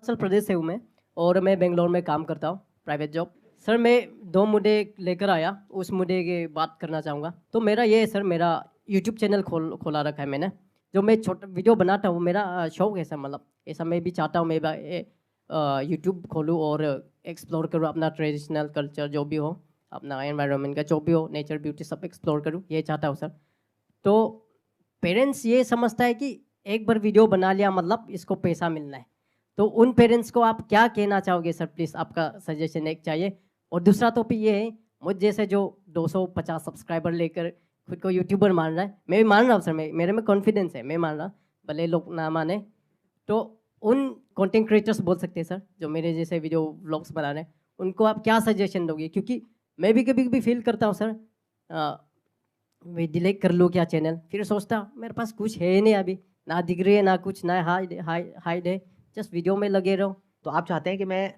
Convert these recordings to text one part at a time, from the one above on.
अरुणाचल प्रदेश से हूँ मैं और मैं बेंगलोर में काम करता हूँ प्राइवेट जॉब। सर मैं 2 मुद्दे लेकर आया, उस मुद्दे की बात करना चाहूँगा। तो मेरा ये है सर, मेरा यूट्यूब चैनल खोला रखा है मैंने। जो मैं छोटा वीडियो बनाता हूँ, मेरा शौक है सर, मतलब ऐसा मैं भी चाहता हूँ मैं यूट्यूब खोलूँ और एक्सप्लोर करूँ अपना ट्रेडिशनल कल्चर जो भी हो, अपना एनवायरनमेंट का जो भी हो, नेचर ब्यूटी सब एक्सप्लोर करूँ, ये चाहता हूँ सर। तो पेरेंट्स ये समझता है कि एक बार वीडियो बना लिया मतलब इसको पैसा मिलना है। तो उन पेरेंट्स को आप क्या कहना चाहोगे सर? प्लीज़ आपका सजेशन एक चाहिए। और दूसरा टॉपिक ये है, मुझ जैसे जो 250 सब्सक्राइबर लेकर खुद को यूट्यूबर मान रहा है, मैं भी मान रहा हूँ सर, मैं मेरे में कॉन्फिडेंस है, मैं मान रहा, भले लोग ना माने। तो उन कंटेंट क्रिएटर्स बोल सकते हैं सर, जो मेरे जैसे वीडियो व्लॉग्स बना रहे हैं, उनको आप क्या सजेशन दोगे? क्योंकि मैं भी कभी कभी फील करता हूँ सर, मैं डिलीट कर लूँ क्या चैनल, फिर सोचता मेरे पास कुछ है ही नहीं अभी, ना डिग्री है ना कुछ, ना हाइड है, जस्ट वीडियो में लगे रहो। तो आप चाहते हैं कि मैं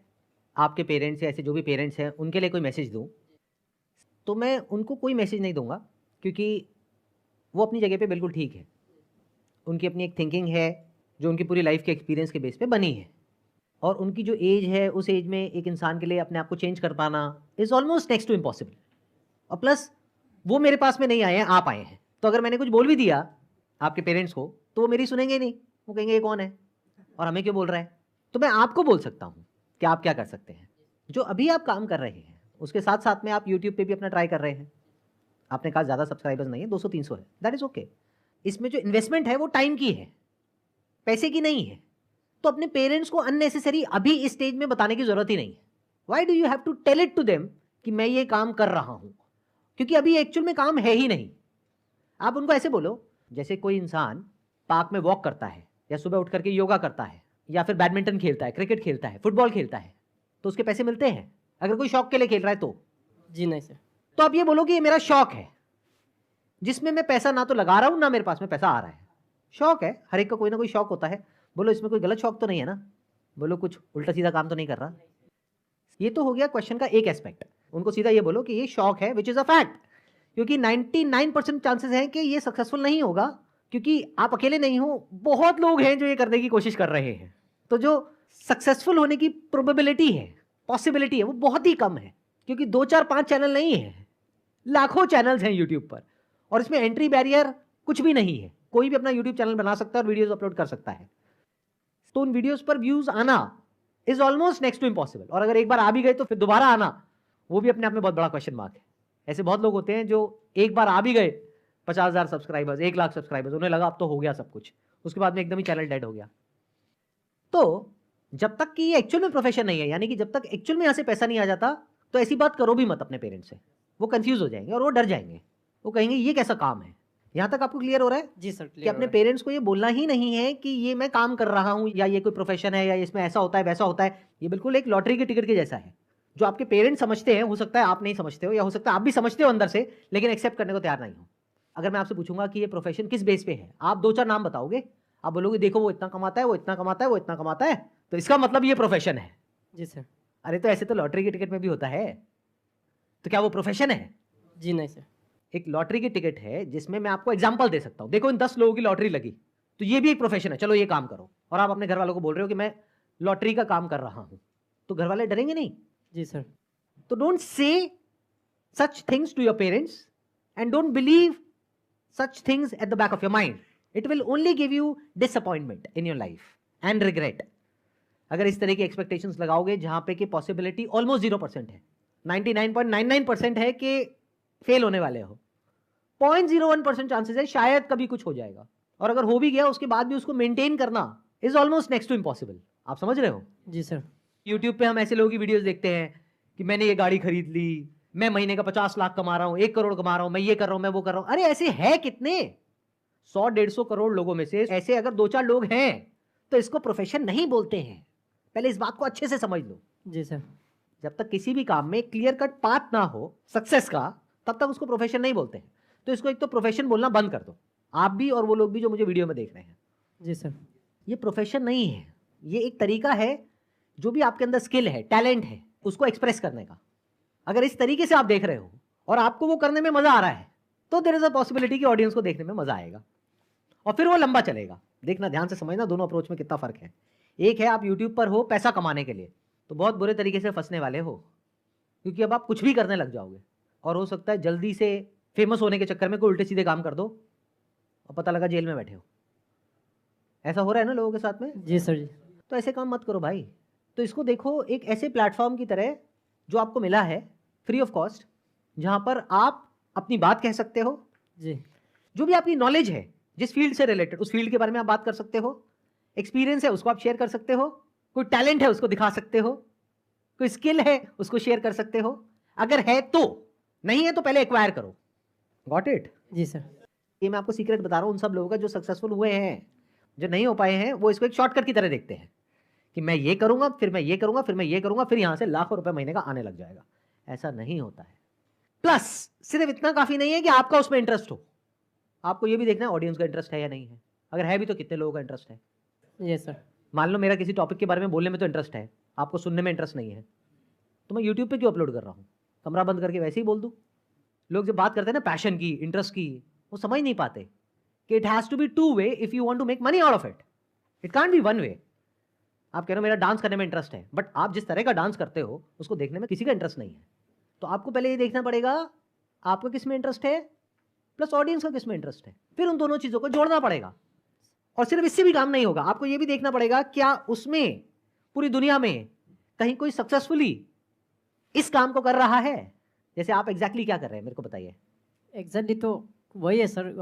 आपके पेरेंट्स या ऐसे जो भी पेरेंट्स हैं उनके लिए कोई मैसेज दूं, तो मैं उनको कोई मैसेज नहीं दूंगा, क्योंकि वो अपनी जगह पे बिल्कुल ठीक है। उनकी अपनी एक थिंकिंग है जो उनकी पूरी लाइफ के एक्सपीरियंस के बेस पे बनी है, और उनकी जो एज है उस एज में एक इंसान के लिए अपने आप को चेंज कर पाना is almost next to impossible. और प्लस वो मेरे पास में नहीं आए हैं, आप आए हैं। तो अगर मैंने कुछ बोल भी दिया आपके पेरेंट्स को तो वो मेरी सुनेंगे ही नहीं, वो कहेंगे ये कौन है और हमें क्यों बोल रहा है। तो मैं आपको बोल सकता हूँ कि आप क्या कर सकते हैं। जो अभी आप काम कर रहे हैं उसके साथ साथ में आप यूट्यूब पे भी अपना ट्राई कर रहे हैं। आपने कहा ज़्यादा सब्सक्राइबर्स नहीं है, 200-300 है, दैट इज़ ओके। इसमें जो इन्वेस्टमेंट है वो टाइम की है, पैसे की नहीं है। तो अपने पेरेंट्स को अननेसेसरी अभी इस स्टेज में बताने की जरूरत ही नहीं है। Why do you have to tell it to them कि मैं ये काम कर रहा हूं, क्योंकि अभी एक्चुअल में काम है ही नहीं। आप उनको ऐसे बोलो, जैसे कोई इंसान पार्क में वॉक करता है या सुबह उठ करके योगा करता है या फिर बैडमिंटन खेलता है, क्रिकेट खेलता है, फुटबॉल खेलता है, तो उसके पैसे मिलते हैं। अगर कोई शौक के लिए खेल रहा है तो जी नहीं सर। तो आप ये बोलो कि ये मेरा शौक है, जिसमें मैं पैसा ना तो लगा रहा हूं ना मेरे पास में पैसा आ रहा है। शौक है, हर एक का कोई ना कोई शौक होता है। बोलो इसमें कोई गलत शौक तो नहीं है ना, बोलो कुछ उल्टा सीधा काम तो नहीं कर रहा। ये तो हो गया क्वेश्चन का एक एस्पेक्ट। उनको सीधा ये बोलो कि ये शौक है, विच इज अ फैक्ट, क्योंकि 99% चांसेस हैं कि ये सक्सेसफुल नहीं होगा, क्योंकि आप अकेले नहीं हो, बहुत लोग हैं जो ये करने की कोशिश कर रहे हैं। तो जो सक्सेसफुल होने की प्रोबेबिलिटी है, पॉसिबिलिटी है, वो बहुत ही कम है, क्योंकि 2 4 5 चैनल नहीं है, लाखों चैनल्स हैं यूट्यूब पर, और इसमें एंट्री बैरियर कुछ भी नहीं है। कोई भी अपना यूट्यूब चैनल बना सकता है और वीडियोस अपलोड कर सकता है। तो उन वीडियोस पर व्यूज आना is almost next to impossible, और अगर एक बार आ भी गए तो फिर दोबारा आना वो भी अपने आप में बहुत बड़ा क्वेश्चन मार्क है। ऐसे बहुत लोग होते हैं जो एक बार आ भी गए 50,000 सब्सक्राइबर्स, 1 लाख सब्सक्राइबर्स, उन्हें लगा अब तो हो गया सब कुछ, उसके बाद में एकदम ही चैनल डेड हो गया। तो जब तक कि ये एक्चुअल में प्रोफेशन नहीं है, यानी कि जब तक एक्चुअल में यहां से पैसा नहीं आ जाता, तो ऐसी बात करो भी मत अपने पेरेंट्स से। वो कंफ्यूज हो जाएंगे और वो डर जाएंगे, वो कहेंगे ये कैसा काम है। यहां तक आपको क्लियर हो रहा है जी सर, कि क्लियर हो अपने रहा है। पेरेंट्स को ये बोलना ही नहीं है कि ये मैं काम कर रहा हूं या ये कोई प्रोफेशन है या इसमें ऐसा होता है वैसा होता है। ये बिल्कुल एक लॉटरी के टिकट के जैसा है। जो आपके पेरेंट्स समझते हैं, हो सकता है आप नहीं समझते हो, या हो सकता है आप भी समझते हो अंदर से लेकिन एक्सेप्ट करने को तैयार नहीं हो। अगर मैं आपसे पूछूंगा कि ये प्रोफेशन किस बेस पे है, आप 2 4 नाम बताओगे। आप बोलोगे देखो वो इतना कमाता है, वो इतना कमाता है, वो इतना कमाता है, तो इसका मतलब ये प्रोफेशन है। जी सर। अरे तो ऐसे तो लॉटरी के टिकट में भी होता है, तो क्या वो प्रोफेशन है? जी नहीं सर। एक लॉटरी की टिकट है जिसमें मैं आपको एग्जांपल दे सकता हूं, देखो इन 10 लोगों की लॉटरी लगी, तो ये भी एक प्रोफेशन है, चलो ये काम करो, और आप अपने घर वालों को बोल रहे हो कि मैं लॉटरी का काम कर रहा हूं, तो घर वाले डरेंगे नहीं? जी सर। तो don't say such things to your parents, and don't believe such things at the back of your mind. It will only give you disappointment in your life and regret. अगर इस तरह की एक्सपेक्टेशंस लगाओगे जहां पे कि possibility almost 0% है, 99.99% है कि फेल होने वाले हो, 0.01% चांसेस है शायद कभी कुछ हो जाएगा, और अगर हो भी गया उसके बाद भी उसको मेंटेन करना is almost next to impossible. आप समझ रहे हो? जी सर। यूट्यूब पे हम ऐसे लोगों की वीडियोस देखते हैं कि मैंने ये गाड़ी खरीद ली, मैं महीने का 50 लाख कमा रहा हूं, 1 करोड़ कमा रहा हूं, मैं ये कर रहा हूं, मैं वो कर रहा हूं। अरे ऐसे है कितने, 100-150 करोड़ लोगों में से ऐसे अगर 2 4 लोग हैं तो इसको प्रोफेशन नहीं बोलते हैं। पहले इस बात को अच्छे से समझ लो। जी सर। जब तक किसी भी काम में क्लियर कट पाथ ना हो सक्सेस का, तब तक उसको प्रोफेशन नहीं बोलते हैं। तो इसको एक तो प्रोफेशन बोलना बंद कर दो, आप भी और वो लोग भी जो मुझे वीडियो में देख रहे हैं। जी सर। ये प्रोफेशन नहीं है, ये एक तरीका है, जो भी आपके अंदर स्किल है, टैलेंट है, उसको एक्सप्रेस करने का। अगर इस तरीके से आप देख रहे हो और आपको वो करने में मजा आ रहा है, तो देयर इज अ पॉसिबिलिटी कि ऑडियंस को देखने में मजा आएगा, और फिर वो लंबा चलेगा। देखना, ध्यान से समझना, दोनों अप्रोच में कितना फर्क है। एक है आप यूट्यूब पर हो पैसा कमाने के लिए, तो बहुत बुरे तरीके से फंसने वाले हो, क्योंकि अब आप कुछ भी करने लग जाओगे और हो सकता है जल्दी से फेमस होने के चक्कर में कोई उल्टे सीधे काम कर दो और पता लगा जेल में बैठे हो। ऐसा हो रहा है ना लोगों के साथ में। जी सर जी। तो ऐसे काम मत करो भाई। तो इसको देखो एक ऐसे प्लेटफॉर्म की तरह जो आपको मिला है फ्री ऑफ कॉस्ट, जहां पर आप अपनी बात कह सकते हो, जी जो भी आपकी नॉलेज है जिस फील्ड से रिलेटेड उस फील्ड के बारे में आप बात कर सकते हो, एक्सपीरियंस है उसको आप शेयर कर सकते हो, कोई टैलेंट है उसको दिखा सकते हो, कोई स्किल है उसको शेयर कर सकते हो, अगर है तो, नहीं है तो पहले एक्वायर करो। Got it. जी सर। ये मैं आपको सीक्रेट बता रहा हूं उन सब लोगों का जो सक्सेसफुल हुए हैं। जो नहीं हो पाए हैं वो इसको एक शॉर्टकट की तरह देखते हैं कि मैं ये करूंगा फिर मैं ये करूंगा फिर मैं ये करूंगा फिर यहां से लाखों रुपए महीने का आने लग जाएगा। ऐसा नहीं होता है। प्लस सिर्फ इतना काफी नहीं है कि आपका उसमें इंटरेस्ट हो, आपको ये भी देखना है ऑडियंस का इंटरेस्ट है या नहीं है। अगर है भी तो कितने लोगों का इंटरेस्ट है। ये सर। मान लो मेरा किसी टॉपिक के बारे में बोलने में तो इंटरेस्ट है, आपको सुनने में इंटरेस्ट नहीं है, तो मैं यूट्यूब पे क्यों अपलोड कर रहा हूँ? कमरा बंद करके वैसे ही बोल दूँ। लोग जब बात करते हैं ना पैशन की, इंटरेस्ट की, वो समझ नहीं पाते कि it has to be two way if you want to make money out of it. It can't be one way. आप कह रहे हो मेरा डांस करने में इंटरेस्ट है, बट आप जिस तरह का डांस करते हो उसको देखने में किसी का इंटरेस्ट नहीं है। तो आपको पहले ये देखना पड़ेगा आपको किस में इंटरेस्ट है, प्लस ऑडियंस का किस में इंटरेस्ट है, फिर उन दोनों चीज़ों को जोड़ना पड़ेगा। और सिर्फ इससे भी काम नहीं होगा, आपको ये भी देखना पड़ेगा क्या उसमें पूरी दुनिया में कहीं कोई सक्सेसफुली इस काम को कर रहा है। जैसे आप एग्जैक्टली क्या कर रहे हैं मेरे को बताइए। एग्जैक्टली तो वही है सर,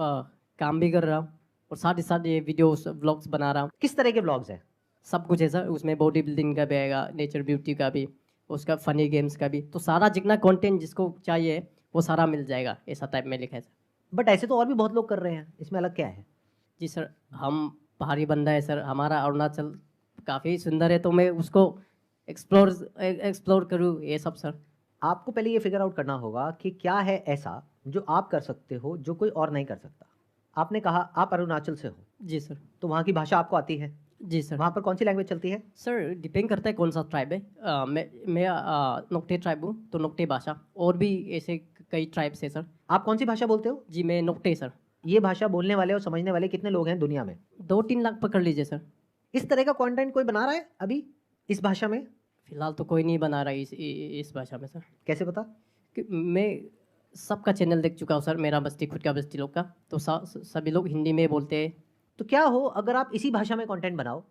काम भी कर रहा हूँ और साथ ही साथ ये वीडियोस व्लॉग्स बना रहा हूँ। किस तरह के ब्लॉग्स हैं? सब कुछ है सर, उसमें बॉडी बिल्डिंग का भी आएगा, नेचर ब्यूटी का भी, उसका फनी गेम्स का भी, तो सारा जितना कंटेंट जिसको चाहिए वो सारा मिल जाएगा, ऐसा टाइप में लिखा है सर। बट ऐसे तो और भी बहुत लोग कर रहे हैं, इसमें अलग क्या है? जी सर, हम पहाड़ी बंदा है सर, हमारा अरुणाचल काफ़ी सुंदर है, तो मैं उसको एक्सप्लोर करूँ ये सब सर। आपको पहले ये फिगर आउट करना होगा कि क्या है ऐसा जो आप कर सकते हो जो कोई और नहीं कर सकता। आपने कहा आप अरुणाचल से हो, जी सर। तो वहाँ की भाषा आपको आती है? जी सर। वहाँ पर कौन सी लैंग्वेज चलती है? सर डिपेंड करता है कौन सा ट्राइब है। मैं नोक्टे ट्राइब हूँ, तो नोक्टे भाषा, और भी ऐसे कई ट्राइब्स है सर। आप कौन सी भाषा बोलते हो? जी मैं नोक्टे सर। ये भाषा बोलने वाले और समझने वाले कितने लोग हैं दुनिया में? 2-3 लाख पकड़ लीजिए सर। इस तरह का कंटेंट कोई बना रहा है अभी इस भाषा में? फिलहाल तो कोई नहीं बना रहा इस भाषा में सर। कैसे पता? कि मैं सबका चैनल देख चुका हूँ सर, मेरा बस्ती खुद का बस्ती लोग का, तो सभी लोग हिंदी में बोलते हैं। तो क्या हो अगर आप इसी भाषा में कंटेंट बनाओ